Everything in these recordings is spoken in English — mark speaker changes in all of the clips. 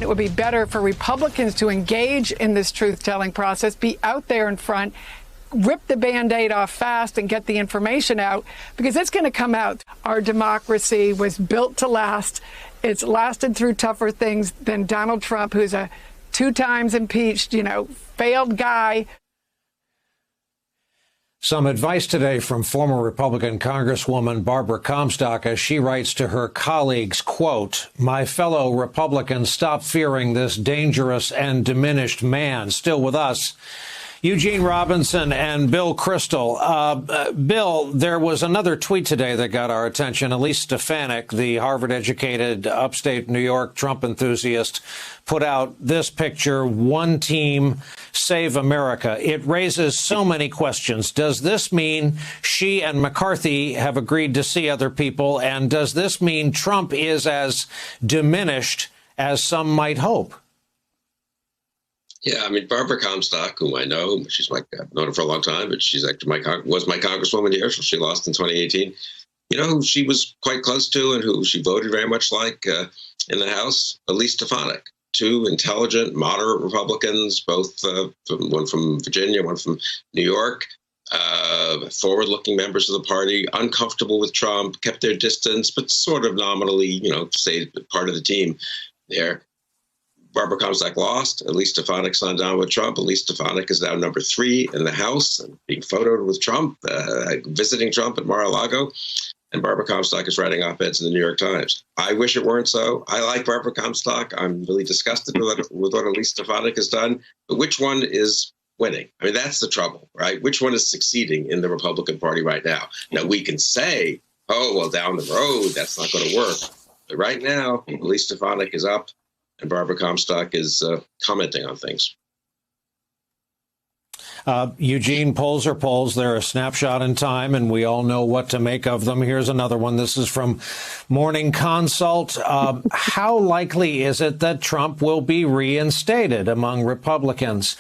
Speaker 1: It would be better for Republicans to engage in this truth-telling process, be out there in front, rip the Band-Aid off fast and get the information out, because it's going to come out. Our democracy was built to last. It's lasted through tougher things than Donald Trump, who's a 2 times impeached, failed guy.
Speaker 2: Some advice today from former Republican Congresswoman Barbara Comstock as she writes to her colleagues, quote, "My fellow Republicans, stop fearing this dangerous and diminished man." Still with us, Eugene Robinson and Bill Kristol. Bill, there was another tweet today that got our attention. Elise Stefanik, the Harvard-educated upstate New York Trump enthusiast, put out this picture, "One team, save America." It raises so many questions. Does this mean she and McCarthy have agreed to see other people? And does this mean Trump is as diminished as some might hope?
Speaker 3: Yeah, I mean, Barbara Comstock, whom I know, I've known her for a long time, but she's actually was my congresswoman here, so she lost in 2018. Who she was quite close to and who she voted very much like in the House? Elise Stefanik. 2 intelligent, moderate Republicans, both one from Virginia, one from New York, forward-looking members of the party, uncomfortable with Trump, kept their distance, but sort of nominally, stayed part of the team there. Barbara Comstock lost. Elise Stefanik signed on with Trump. Elise Stefanik is now number 3 in the House and being photoed with Trump, visiting Trump at Mar-a-Lago. And Barbara Comstock is writing op-eds in the New York Times. I wish it weren't so. I like Barbara Comstock. I'm really disgusted with what Elise Stefanik has done. But which one is winning? I mean, that's the trouble, right? Which one is succeeding in the Republican Party right now? Now, we can say, oh, well, down the road, that's not going to work. But right now, Elise Stefanik is up. And Barbara Comstock is commenting on things.
Speaker 2: Eugene, polls are polls. They're a snapshot in time, and we all know what to make of them. Here's another one. This is from Morning Consult. How likely is it that Trump will be reinstated among Republicans?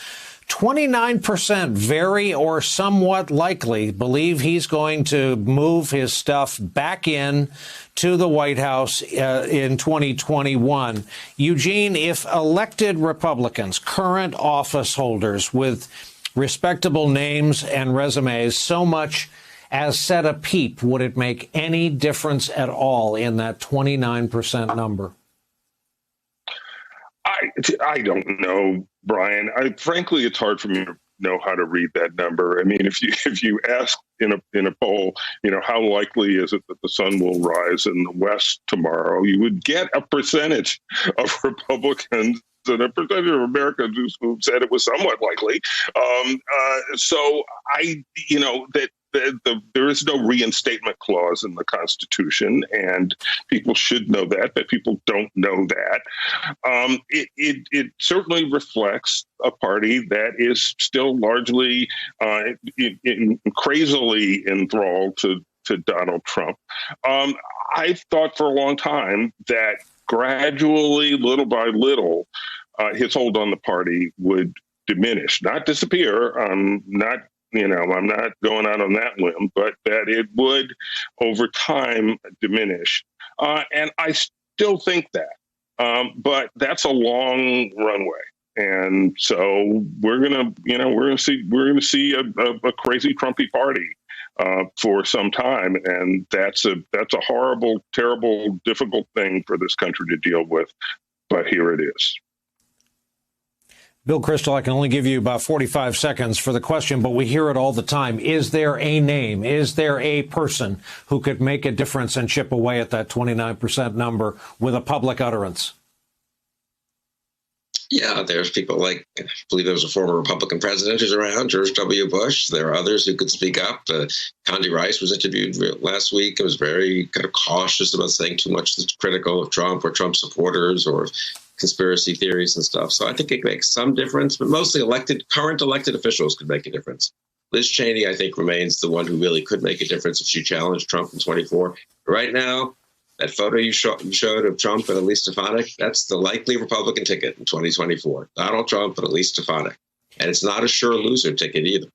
Speaker 2: 29% very or somewhat likely believe he's going to move his stuff back in to the White House in 2021. Eugene, if elected Republicans, current office holders with respectable names and resumes, so much as said a peep, would it make any difference at all in that 29% number?
Speaker 4: I don't know, Brian. Frankly, it's hard for me to know how to read that number. I mean, if you ask in a poll, how likely is it that the sun will rise in the West tomorrow, you would get a percentage of Republicans and a percentage of Americans who said it was somewhat likely. So there is no reinstatement clause in the Constitution, and people should know that, but people don't know that. It certainly reflects a party that is still largely crazily enthralled to Donald Trump. I've thought for a long time that gradually, little by little, his hold on the party would diminish, not disappear. I'm not going out on that limb, but that it would over time diminish. And I still think that, but that's a long runway. And so we're gonna see a crazy Trumpy party for some time, and that's a horrible, terrible, difficult thing for this country to deal with. But here it is.
Speaker 2: Bill Kristol, I can only give you about 45 seconds for the question, but we hear it all the time. Is there a name? Is there a person who could make a difference and chip away at that 29% number with a public utterance?
Speaker 3: Yeah, there's people like, I believe there was a former Republican president who's around, George W. Bush. There are others who could speak up. Condi Rice was interviewed last week and was very kind of cautious about saying too much that's critical of Trump or Trump supporters or conspiracy theories and stuff. So I think it makes some difference, but mostly current elected officials could make a difference. Liz Cheney, I think, remains the one who really could make a difference if she challenged Trump in 24. Right now, that photo you showed of Trump and Elise Stefanik, that's the likely Republican ticket in 2024. Donald Trump and Elise Stefanik. And it's not a sure loser ticket either.